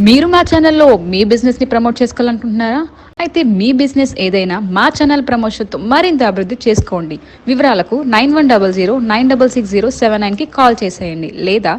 మీరు మా ఛానల్లో మీ బిజినెస్ ని ప్రమోట్ చేసుకోవాలనుకుంటున్నారా? అయితే మీ బిజినెస్ ఏదైనా మా ఛానల్ ప్రమోషన్తో మరింత అభివృద్ధి చేసుకోండి. వివరాలకు 9100 966079 కి కాల్ చేసేయండి లేదా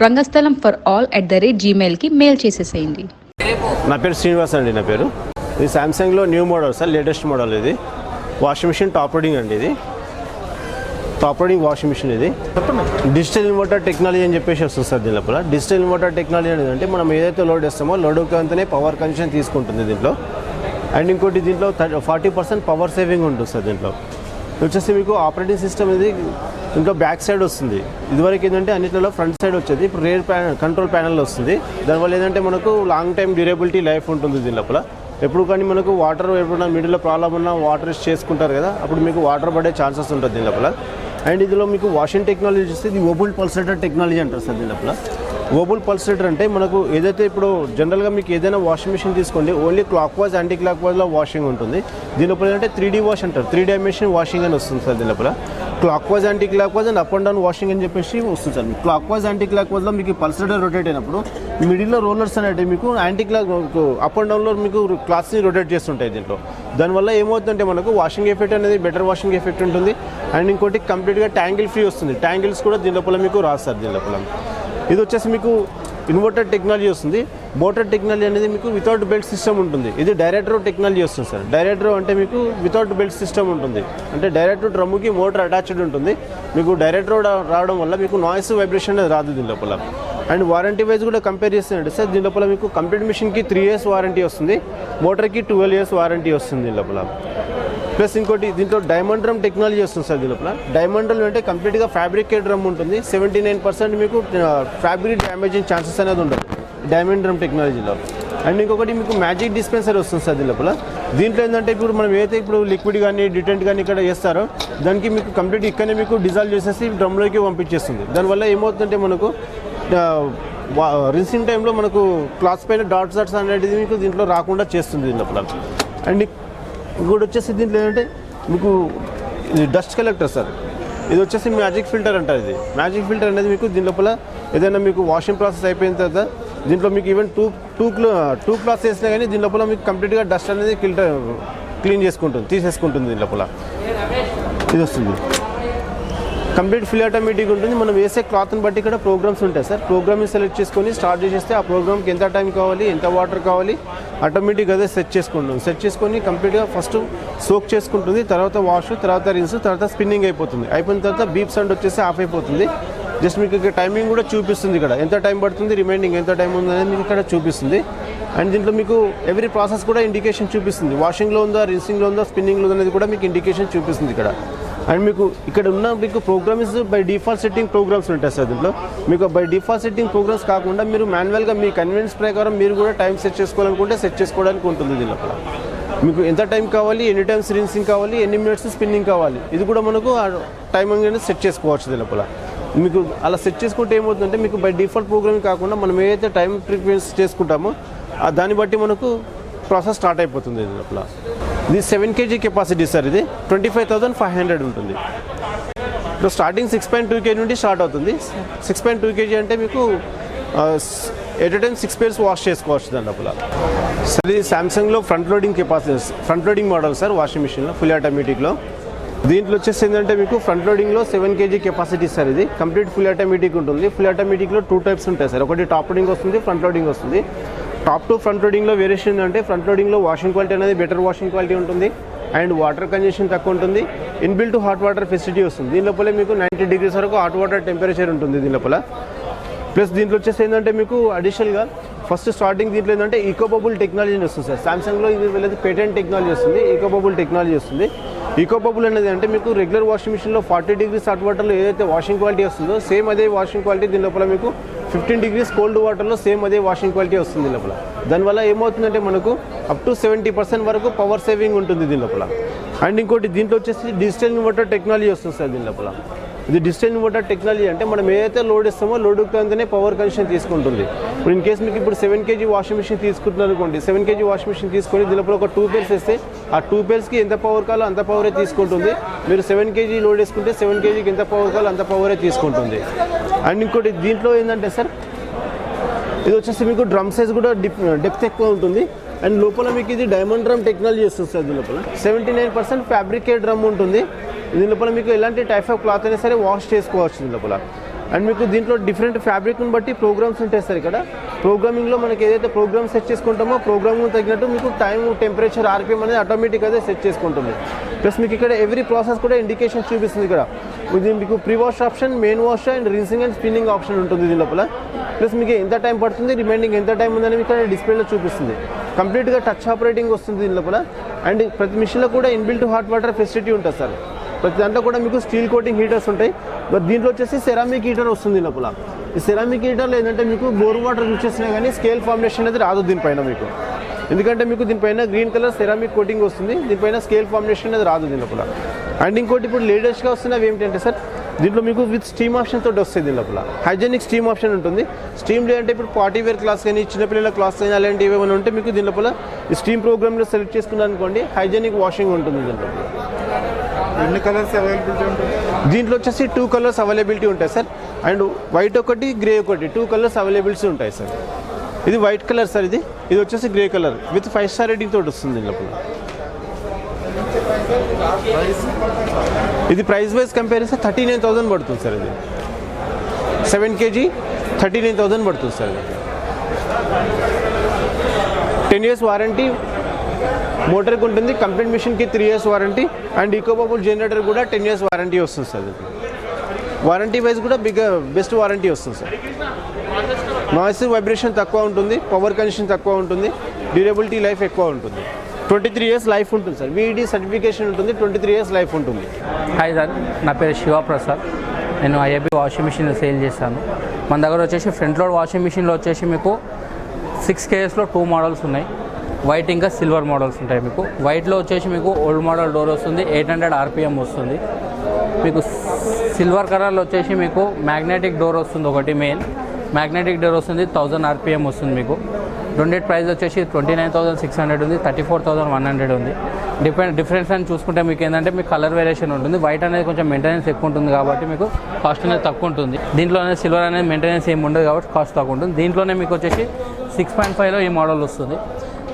రంగస్థలం ఫర్ ఆల్ @gmail కి మెయిల్ చేసేసేయండి. నా పేరు శ్రీనివాస్ అండి. నా పేరు ఇది శాంసంగ్లో new model sir, latest model. ఇది వాషింగ్ మిషన్ టాప్ రీడింగ్ అండి. ఇది టాప్ రీడింగ్ వాషింగ్ మిషన్. ఇది డిజిటల్ ఇన్వర్టర్ టెక్నాలజీ అని చెప్పేసి వస్తుంది సార్. దీని లోపల డిజిటల్ ఇన్వర్టర్ టెక్నాలజీ అనేది అంటే మనం ఏదైతే లోడ్ వేస్తామో లోడ్ అంతనే పవర్ కన్సంప్షన్ తీసుకుంటుంది దీంట్లో. అండ్ ఇంకోటి దీంట్లో 40% పవర్ సేవింగ్ ఉంటుంది సార్. దీంట్లో వచ్చేసి మీకు ఆపరేటింగ్ సిస్టమ్ అనేది ఇంట్లో బ్యాక్ సైడ్ వస్తుంది. ఇదివరకు ఏంటంటే అన్నింటిలో ఫ్రంట్ సైడ్ వచ్చేది, ఇప్పుడు రేర్ కంట్రోల్ ప్యానల్ వస్తుంది. దానివల్ల ఏంటంటే మనకు లాంగ్ టైం డ్యూరబిలిటీ లైఫ్ ఉంటుంది దీని లోపల. ఎప్పుడు కానీ మనకు వాటర్ ఎప్పుడైనా మిడిల్లో ప్రాబ్లం ఉన్నా వాటర్ చేసుకుంటారు కదా, అప్పుడు మీకు వాటర్ పడే ఛాన్సెస్ ఉంటుంది దీని లోపల. అండ్ ఇందులో మీకు వాషింగ్ టెక్నాలజీ వస్తే ఇది ఓబుల్ పల్సేటర్ టెక్నాలజీ అంటారు సార్. దీని లోపల ఓబుల్ పల్సేటర్ అంటే మనకు ఏదైతే ఇప్పుడు జనరల్గా మీకు ఏదైనా వాషింగ్ మిషన్ తీసుకోండి, ఓన్లీ క్లాక్ వైజ్ యాంటీ క్లాక్ వైజ్లో వాషింగ్ ఉంటుంది. దీని లోపల ఏంటంటే 3D వాష్ అంటారు, 3 డైమెన్షన్ వాషింగ్ అని వస్తుంది సార్. దీని లోపల clockwise anti clock wise and up and down washing అని చెప్పేసి వస్తుంది సార్. క్లాక్ వైజ్ యాంటీ క్లాక్ వైజ్లో మీకు పల్సేటర్ రొటేట్ అయినప్పుడు మిడిల్లో రోలర్స్ అనేవి మీకు యాంటీ క్లాక్ అప్ అండ్ డౌన్లో మీకు క్లాత్స్ని రొటేట్ చేస్తుంటాయి దీంట్లో. దానివల్ల ఏమవుతుందంటే మనకు వాషింగ్ ఎఫెక్ట్ అనేది బెటర్ వాషింగ్ ఎఫెక్ట్ ఉంటుంది. అండ్ ఇంకోటి కంప్లీట్గా ట్యాంగిల్ ఫ్రీ వస్తుంది. ట్యాంగిల్స్ కూడా దీని లోపల మీకు రాదు సార్. దీని లోపల ఇది వచ్చేసి మీకు ఇన్వర్టర్ టెక్నాలజీ వస్తుంది. మోటార్ టెక్నాలజీ అనేది మీకు వితౌట్ బెల్ట్ సిస్టమ్ ఉంటుంది. ఇది డైరెక్ట్ రో టెక్నాలజీ వస్తుంది సార్. డైరెక్ట్ రో అంటే మీకు వితౌట్ బెల్ట్ సిస్టమ్ ఉంటుంది. అంటే డైరెక్ట్ డ్రమ్ముకి మోటార్ అటాచ్డ్ ఉంటుంది. మీకు డైరెక్ట్ రో రావడం వల్ల మీకు నాయిస్ వైబ్రేషన్ అనేది రాదు దీని లోపల. అండ్ వారంటీ వైజ్ కూడా కంపేర్ చేస్తుంటే సార్ దీని లోపల మీకు కంప్లీట్ మిషన్కి 3 years వారంటీ వస్తుంది, మోటార్కి 12 years వారంటీ వస్తుంది దీని లోపల. ప్లస్ ఇంకోటి దీంట్లో డైమండ్ డ్రమ్ టెక్నాలజీ వస్తుంది సార్. దీని లోపల డైమండ్ డ్రమ్ అంటే కంప్లీట్గా ఫ్యాబ్రికేట్ డ్రమ్ ఉంటుంది. 79% మీకు ఫ్యాబ్రిక్ డ్యామేజింగ్ ఛాన్సెస్ అనేది ఉండదు డైమండ్ డ్రమ్ టెక్నాలజీలో. అండ్ ఇంకొకటి మీకు మ్యాజిక్ డిస్పెన్సర్ వస్తుంది సార్ దీని లోపల. దీంట్లో ఏంటంటే ఇప్పుడు మనం ఏదైతే ఇప్పుడు లిక్విడ్ కానీ డిటెంట్ కానీ ఇక్కడ వేస్తారో దానికి మీకు కంప్లీట్ ఇక్కడనే మీకు డిజాల్వ్ చేసేసి డ్రమ్లోకి పంపించేస్తుంది. దానివల్ల ఏమవుతుందంటే మనకు రిన్సింగ్ టైంలో మనకు క్లాత్స్ పైన డాట్స్ అనేది మీకు దీంట్లో రాకుండా చేస్తుంది దీని లోపల. అండ్ ఇంకోటి వచ్చేసి దీంట్లో ఏంటంటే మీకు ఇది డస్ట్ కలెక్టర్ సార్. ఇది వచ్చేసి మ్యాజిక్ ఫిల్టర్ అంటారు. ఇది మ్యాజిక్ ఫిల్టర్ అనేది మీకు దీని లోపల ఏదైనా మీకు వాషింగ్ ప్రాసెస్ అయిపోయిన తర్వాత దీంట్లో మీకు ఈవెన్ టూ క్లాత్స్ వేసినా కానీ దీని లోపల మీకు కంప్లీట్గా డస్ట్ అనేది క్లీన్ చేసుకుంటుంది, తీసేసుకుంటుంది దీని లోపల. ఇది వస్తుంది కంప్లీట్ ఫుల్ ఆటోమేటిక్ ఉంటుంది. మనం వేసే క్లాత్ని బట్టి ఇక్కడ ప్రోగ్రామ్స్ ఉంటాయి సార్. ప్రోగ్రామ్ని సెలెక్ట్ చేసుకొని స్టార్ట్ చేసేస్తే ఆ ప్రోగ్రామ్కి ఎంత టైం కావాలి, ఎంత వాటర్ కావాలి ఆటోమేటిక్ అదే సెట్ చేసుకుంటుంది. సెట్ చేసుకొని కంప్లీట్గా ఫస్ట్ సోక్ చేసుకుంటుంది, తర్వాత వాష్, తర్వాత రిన్స్, తర్వాత స్పిన్నింగ్ అయిపోతుంది. అయిపోయిన తర్వాత బీప్ సౌండ్ వచ్చేసి ఆఫ్ అయిపోతుంది. జస్ట్ మీకు ఇక్కడ టైమింగ్ కూడా చూపిస్తుంది. ఇక్కడ ఎంత టైం పడుతుంది, రిమైనింగ్ ఎంత టైం ఉంది అనేది మీకు ఇక్కడ చూపిస్తుంది. అండ్ దీంట్లో మీకు ఎవ్రీ ప్రాసెస్ కూడా ఇండికేషన్ చూపిస్తుంది. వాషింగ్లో ఉందా, రిన్సింగ్లో ఉందా, స్పిన్నింగ్లో అనేది కూడా మీకు ఇండికేషన్ చూపిస్తుంది ఇక్కడ. అండ్ మీకు ఇక్కడ ఉన్న మీకు programs by default setting programs ఉంటాయి సార్. దీంట్లో మీకు బై డిఫాల్ట్ సెట్టింగ్ ప్రోగ్రామ్స్ కాకుండా మీరు మాన్యువల్గా మీ కన్వీనియన్స్ ప్రకారం మీరు కూడా టైం సెట్ చేసుకోవాలనుకుంటే సెట్ చేసుకోవడానికి ఉంటుంది దీని లోపల. మీకు ఎంత టైం కావాలి, ఎన్ని టైమ్స్ రిన్సింగ్ కావాలి, ఎన్ని మినిట్స్ స్పిన్నింగ్ కావాలి, ఇది కూడా మనకు టైమింగ్ అనేది సెట్ చేసుకోవచ్చు దీని లోపల. మీకు అలా సెట్ చేసుకుంటే ఏమవుతుందంటే మీకు బై డిఫాల్ట్ ప్రోగ్రామ్ కాకుండా మనం ఏదైతే టైం ఫ్రీక్వెన్సీ చేసుకుంటామో దాన్ని బట్టి మనకు ప్రాసెస్ స్టార్ట్ అయిపోతుంది దీని లోపల. ఇది 7 kg కెపాసిటీ సార్. ఇది 25,500 ఉంటుంది. ఇప్పుడు స్టార్టింగ్ 6.2 kg నుండి స్టార్ట్ అవుతుంది. 6.2 kg అంటే మీకు ఎట్ టైం 6 pairs వాష్ చేసుకోవచ్చు దాని లోపల. సార్ ఇది శాంసంగ్లో front loading capacity, front loading model sir washing మిషన్లో ఫుల్ ఆటోమేటిక్లో. దీంట్లో వచ్చేసి ఏంటంటే మీకు ఫ్రంట్ లోడింగ్లో 7 kg కెపాసిటీ సార్. ఇది కంప్లీట్ ఫుల్ ఆటోమేటిక్ ఉంటుంది. ఫుల్ ఆటోమేటిక్లో 2 types ఉంటాయి సార్. ఒకటి టాప్ లోడింగ్ వస్తుంది, ఫ్రంట్ లోడింగ్ వస్తుంది. టాప్ టు ఫ్రంట్ లోడింగ్లో వేరియేషన్ అంటే ఫ్రంట్ లోడింగ్లో వాషింగ్ క్వాలిటీ అనేది బెటర్ వాషింగ్ క్వాలిటీ ఉంటుంది. అండ్ వాటర్ కన్జంప్షన్ తక్కువ ఉంటుంది. ఇన్బిల్ట్ హాట్ వాటర్ ఫెసిలిటీ వస్తుంది. దీని లోపల మీకు 90 degrees వరకు హాట్ వాటర్ టెంపరేచర్ ఉంటుంది దీని లోపల. ప్లస్ దీంట్లో వచ్చేసి ఏంటంటే మీకు అడిషనల్గా ఫస్ట్ స్టార్టింగ్ దీంట్లో ఏంటంటే ఈకోబబుల్ టెక్నాలజీ వస్తుంది సార్. శాంసంగ్లో ఇది వెళ్ళేది పేటెంట్ టెక్నాలజీ వస్తుంది, ఈకోబబుల్ టెక్నాలజీ వస్తుంది. ఈకోబబుల్ అనేది అంటే మీకు రెగ్యులర్ వాషింగ్ మిషన్లో 40 degrees హాట్ వాటర్లో ఏదైతే వాషింగ్ క్వాలిటీ వస్తుందో సేమ్ అదే వాషింగ్ క్వాలిటీ దీని లోపల మీకు 15 degrees కోల్డ్ వాటర్లో సేమ్ అదే వాషింగ్ క్వాలిటీ వస్తుంది లోపల. దానివల్ల ఏమవుతుందంటే మనకు అప్ టు 70% వరకు పవర్ సేవింగ్ ఉంటుంది దీని లోపల. అండ్ ఇంకోటి దీంట్లో వచ్చేసి డిజిటల్ ఇన్వర్టర్ టెక్నాలజీ వస్తుంది సార్ దీని లోపల. ఇది డిజిటల్ ఇన్వర్టర్ టెక్నాలజీ అంటే మనం ఏదైతే లోడ్ ఇస్తామో లోడ్కి అంతనే పవర్ కన్సంప్షన్ తీసుకుంటుంది. ఇప్పుడు ఇన్ కేసు మీకు ఇప్పుడు 7 kg వాషింగ్ మిషన్ తీసుకుంటున్నారు అనుకోండి, 7 kg వాషింగ్ మిషన్ తీసుకొని దీనిలో ఒక 2 pairs వేస్తే ఆ 2 pairsకి ఎంత పవర్ కావాలో అంత పవరే తీసుకుంటుంది. మీరు 7 kg లోడ్ వేసుకుంటే 7 kgకి ఎంత పవర్ కావాలో అంత పవరే తీసుకుంటుంది. అండ్ ఇంకోటి దీంట్లో ఏంటంటే సార్ ఇది వచ్చేసి మీకు డ్రమ్ సైజ్ కూడా డెప్త్ ఎక్కువ ఉంటుంది. అండ్ లోపల మీకు ఇది డైమండ్ డ్రమ్ టెక్నాలజీ వస్తుంది సార్. దీని లోపల 79% ఫ్యాబ్రికేట్ డ్రమ్ ఉంటుంది. దీని లోపల మీకు ఎలాంటి టైప్ ఆఫ్ క్లాత్ అయినా సరే వాష్ చేసుకోవచ్చు దీని లోపల. అండ్ మీకు దీంట్లో డిఫరెంట్ ఫ్యాబ్రిక్ని బట్టి ప్రోగ్రామ్స్ ఉంటాయి సార్. ఇక్కడ ప్రోగ్రామింగ్లో మనకి ఏదైతే ప్రోగ్రామ్ సెట్ చేసుకుంటామో ప్రోగ్రామింగ్ తగినట్టు మీకు టైం, టెంపరేచర్, ఆర్పిఎం అనేది ఆటోమేటిక్ అదే సెట్ చేసుకుంటుంది. ప్లస్ మీకు ఇక్కడ ఎవ్రీ ప్రాసెస్ కూడా ఇండికేషన్ చూపిస్తుంది. ఇక్కడ ఇది మీకు pre wash option, main wash and rinsing and spinning option ఉంటుంది దీని లోపల. ప్లస్ మీకు ఎంత టైం పడుతుంది, రిమైనింగ్ ఎంత టైం ఉందని మీకు డిస్ప్లేలో చూపిస్తుంది. కంప్లీట్గా టచ్ ఆపరేటింగ్ వస్తుంది దీని లోపల. అండ్ ప్రతి మిషన్లో కూడా ఇన్బిల్ట్ హాట్ వాటర్ ఫెసిలిటీ ఉంటుంది సార్. ప్రతి దాంట్లో కూడా మీకు స్టీల్ కోటింగ్ హీటర్స్ ఉంటాయి. బట్ దీంట్లో వచ్చేసి సెరామిక్ హీటర్ వస్తుంది లోపల. ఈ సెరామిక్ హీటర్లో ఏంటంటే మీకు బోర్ వాటర్ యూజ్ చేసినా కానీ స్కేల్ ఫార్మినేషన్ అనేది రాదు దీనిపైన మీకు. ఎందుకంటే మీకు దీనిపైన గ్రీన్ కలర్ సెరామిక్ కోటింగ్ వస్తుంది, దీనిపైన స్కేల్ ఫార్మినేషన్ అనేది రాదు దీని లోపల. అండ్ ఇంకోటి ఇప్పుడు లేటెస్ట్గా వస్తున్నవి ఏమిటంటే సార్, దీంట్లో మీకు విత్ స్టీమ్ ఆప్షన్ తోటి వస్తుంది దీని లోపల. హైజెనిక్ స్టీమ్ ఆప్షన్ ఉంటుంది. స్టీమ్ లేదంటే ఇప్పుడు పార్టీ వేర్ క్లాస్ కానీ చిన్నపిల్లల క్లాస్ కానీ అలాంటివి ఏమైనా ఉంటే మీకు దీని లోపల ఈ స్టీమ్ ప్రోగ్రామ్లో సెలెక్ట్ చేసుకున్నాను అనుకోండి, హైజెనిక్ వాషింగ్ ఉంటుంది దీంట్లో. ఎన్ని కలర్స్ అవైలబిలిటీ ఉంటాయి దీంట్లో వచ్చేసి 2 కలర్స్ అవైలబిలిటీ ఉంటాయి సార్. అండ్ వైట్ ఒకటి, గ్రే ఒకటి, 2 కలర్స్ అవైలబిలిటీ ఉంటాయి సార్. ఇది వైట్ కలర్ సార్. ఇది వచ్చేసి grey colour with 5 star rating తోటి వస్తుంది లోపల. ఇది ప్రైస్ వైజ్ కంపేర్ చేస్తే 39,000 పడుతుంది సార్. ఇది 7 kg 39,000 పడుతుంది సార్. 10 years వారంటీ మోటార్కి ఉంటుంది. కంప్లీట్ మిషన్కి 3 years వారంటీ. అండ్ ఈకోబబుల్ జనరేటర్ కూడా 10 years వారంటీ వస్తుంది సార్. వారంటీ వైజ్ కూడా బెస్ట్ వారంటీ వస్తుంది సార్. నాయిస్ వైబ్రేషన్ తక్కువ ఉంటుంది, పవర్ కన్సంప్షన్ తక్కువ ఉంటుంది, డ్యూరబిలిటీ లైఫ్ ఎక్కువ ఉంటుంది. 23 years లైఫ్ ఉంటుంది సార్. వీఈడి సర్టిఫికేషన్ ఉంటుంది, 23 years లైఫ్ ఉంటుంది. హాయ్ సార్, నా పేరు శివప్రసాద్. నేను IFB వాషింగ్ మిషన్ సేల్ చేస్తాను. మన దగ్గర వచ్చేసి ఫ్రంట్ లోడ్ వాషింగ్ మిషన్లో వచ్చేసి మీకు 6 KSలో 2 మోడల్స్ ఉన్నాయి. వైట్ ఇంకా సిల్వర్ మోడల్స్ ఉంటాయి. మీకు వైట్లో వచ్చేసి మీకు ఓల్డ్ మోడల్ డోర్ వస్తుంది, 800 RPM వస్తుంది. మీకు సిల్వర్ కలర్లో వచ్చేసి మీకు మ్యాగ్నెటిక్ డోర్ వస్తుంది. ఒకటి మెయిన్ మ్యాగ్నెటిక్ డోర్ వస్తుంది, 1000 RPM వస్తుంది. మీకు రెండింటి ప్రైస్ వచ్చేసి 29,600 ఉంది, 34,100 ఉంది. డిఫరెన్స్ అని చూసుకుంటే మీకు ఏంటంటే మీకు కలర్ వేరియేషన్ ఉంటుంది. వైట్ అనేది కొంచెం మెయింటెనెన్స్ ఎక్కువ ఉంటుంది కాబట్టి మీకు కాస్ట్ అనేది తక్కువ ఉంటుంది. దీంట్లో అనేది సిల్వర్ అనేది మెయింటెనెన్స్ ఏమి ఉండదు కాబట్టి కాస్ట్ తక్కువ ఉంటుంది. దీంట్లోనే మీకు వచ్చేసి 6.5లో ఈ మోడల్ వస్తుంది.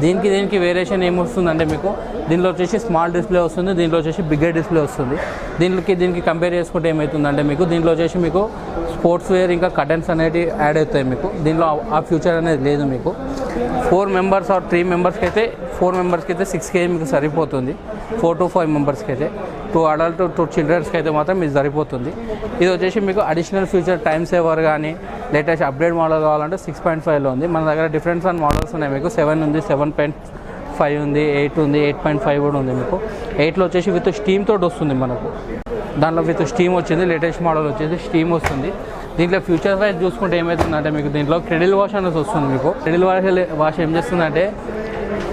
దీనికి వేరియేషన్ ఏమొస్తుందంటే మీకు దీనిలో వచ్చేసి స్మాల్ డిస్ప్లే వస్తుంది, దీంట్లో వచ్చేసి బిగ్గర్ డిస్ప్లే వస్తుంది. దీనికి కంపేర్ చేసుకుంటే ఏమవుతుందంటే మీకు దీంట్లో వచ్చేసి మీకు స్పోర్ట్స్ వేర్ ఇంకా కర్టన్స్ అనేవి యాడ్ అవుతాయి. మీకు దీనిలో ఆ ఫ్యూచర్ అనేది లేదు. మీకు 4 members ఆర్ 3 members అయితే 4 members అయితే 6 kg మీకు సరిపోతుంది. 4 to 5 members అయితే 2 adult 2 childrenకి అయితే మాత్రం మీకు సరిపోతుంది. ఇది వచ్చేసి మీకు అడిషనల్ ఫ్యూచర్ టైమ్ సేవర్ కానీ లేటెస్ట్ అప్డేట్ మోడల్ కావాలంటే 6.5లో ఉంది. మన దగ్గర డిఫరెంట్ మోడల్స్ ఉన్నాయి. మీకు 7 ఉంది, 7.5 ఉంది, 8 ఉంది, 8.5 కూడా ఉంది. మీకు 8లో వచ్చేసి విత్ స్టీమ్ తోటి వస్తుంది. మనకు దాంట్లో విత్ స్టీమ్ వచ్చింది. లేటెస్ట్ మోడల్ వచ్చేసి స్టీమ్ వస్తుంది. దీంట్లో ఫ్యూచర్ వైజ్ చూసుకుంటే ఏమవుతుందంటే మీకు దీంట్లో క్రెడిల్ వాష్ అనేది వస్తుంది. మీకు క్రెడిల్ వాష్ ఏం చేస్తుందంటే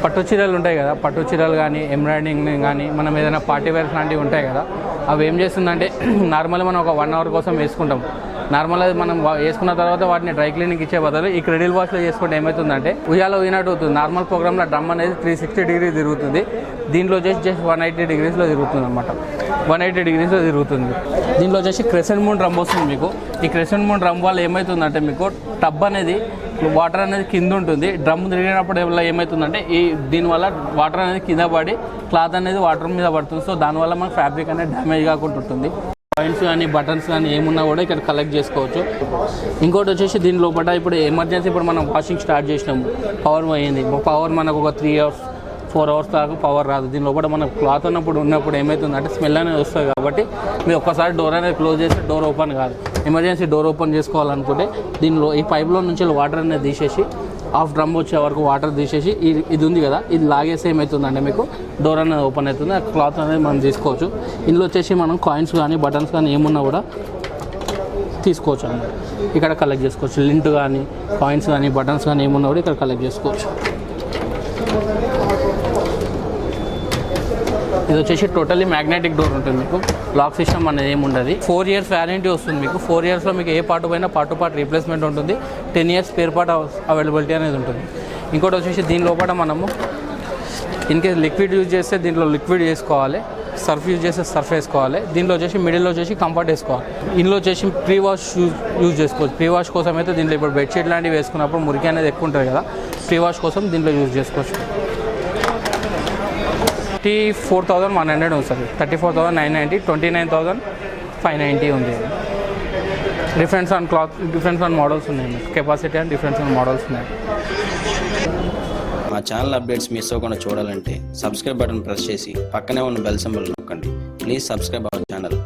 పట్టు చీరలు ఉంటాయి కదా, పట్టు చీరలు కానీ ఎంబ్రాయిడింగ్ కానీ మనం ఏదైనా పార్టీ వేర్స్ లాంటివి ఉంటాయి కదా, అవి ఏం చేస్తుందంటే నార్మల్గా మనం ఒక 1 hour కోసం వేసుకుంటాం. నార్మల్గా మనం వేసుకున్న తర్వాత వాటిని డ్రై క్లీనింగ్ ఇచ్చే బదులు ఈ క్రెడిల్ వాష్లో చేసుకుంటే ఏమవుతుందంటే ఉయ్యాలో ఊగినట్టు అవుతుంది. నార్మల్ ప్రోగ్రామ్లో డ్రమ్ అనేది 360 degrees తిరుగుతుంది. దీంట్లో వచ్చేసి జస్ట్ 180 degreesలో తిరుగుతుంది అనమాట. 180 degreesలో తిరుగుతుంది. దీంట్లో వచ్చేసి క్రెసెంట్ మూన్ డ్రమ్ వస్తుంది. మీకు ఈ క్రెసెంట్ మూన్ డ్రమ్ వల్ల ఏమవుతుందంటే మీకు టబ్ అనేది వాటర్ అనేది కింద ఉంటుంది. డ్రమ్ తిరిగినప్పుడు ఏమవుతుందంటే దీనివల్ల వాటర్ అనేది కింద పడి క్లాత్ అనేది వాటర్ మీద పడుతుంది. సో దానివల్ల మనకు ఫ్యాబ్రిక్ అనేది డ్యామేజ్ కాకుండా ఉంటుంది. కాయిన్స్ కానీ బటన్స్ కానీ ఏమున్నా కూడా ఇక్కడ కలెక్ట్ చేసుకోవచ్చు. ఇంకోటి వచ్చేసి దీని లోపల ఇప్పుడు ఎమర్జెన్సీ ఇప్పుడు మనం వాషింగ్ స్టార్ట్ చేసినాము, పవర్ పోయింది. పవర్ మనకు ఒక 3 hours 4 hours దాకా పవర్ రాదు. దీని లోపల మనకు క్లాత్ ఉన్నప్పుడు ఏమవుతుందంటే స్మెల్ అనేది వస్తుంది. కాబట్టి మీరు ఒక్కసారి డోర్ అనేది క్లోజ్ చేస్తే డోర్ ఓపెన్ కాదు. ఎమర్జెన్సీ డోర్ ఓపెన్ చేసుకోవాలనుకుంటే దీనిలో ఈ పైప్లో నుంచి వాటర్ అనేది తీసేసి హాఫ్ డ్రమ్ వచ్చే వరకు వాటర్ తీసేసి ఇది ఉంది కదా, ఇది లాగేసి ఏమవుతుందంటే మీకు డోర్ అనేది ఓపెన్ అవుతుంది. ఆ క్లాత్ అనేది మనం తీసుకోవచ్చు. ఇందులో వచ్చేసి మనం కాయిన్స్ కానీ బటన్స్ కానీ ఏమున్నా కూడా తీసుకోవచ్చు అన్నమాట. ఇక్కడ కలెక్ట్ చేసుకోవచ్చు. లింట్ కానీ కాయిన్స్ కానీ బటన్స్ కానీ ఏమున్నా కూడా ఇక్కడ కలెక్ట్ చేసుకోవచ్చు. ఇది వచ్చేసి టోటల్లీ మ్యాగ్నెటిక్ డోర్ ఉంటుంది. మీకు లాక్ సిస్టమ్ అనేది ఏమి ఉండదు. 4 years వ్యారంటీ వస్తుంది. మీకు 4 yearsలో మీకు ఏ పార్ట్ పోయినా పార్ట్ రీప్లేస్మెంట్ ఉంటుంది. 10 years స్పేర్ పార్ట్ అవైలబిలిటీ అనేది ఉంటుంది. ఇంకోటి వచ్చేసి దీని లోపల మనము ఇన్కేస్ లిక్విడ్ యూజ్ చేస్తే దీంట్లో లిక్విడ్ చేసుకోవాలి. సర్ఫ్ యూజ్ చేస్తే సర్ఫ్ వేసుకోవాలి. దీంట్లో వచ్చేసి మిడిల్లో వచ్చేసి కంఫర్ట్ వేసుకోవాలి. ఇందులో వచ్చేసి ప్రీ వాష్ యూజ్ చేసుకోవచ్చు. ప్రీ వాష్ కోసం అయితే దీంట్లో ఇప్పుడు బెడ్షీట్ లాంటివి వేసుకున్నప్పుడు మురికి అనేది ఎక్కువ ఉంటుంది కదా, ప్రీ వాష్ కోసం దీంట్లో యూజ్ చేసుకోవచ్చు. 34,100 ఉంది సార్, 34,990, 29,590 ఉంది. Difference on cloth, difference on models ఉన్నాయి, capacity and difference on models ఉన్నాయి. మా ఛానల్ అప్డేట్స్ మిస్ అవ్వకుండా చూడాలంటే సబ్స్క్రైబ్ బటన్ ప్రెస్ చేసి పక్కనే ఉన్న బెల్ సింబల్ నొక్కండి. Please subscribe our channel.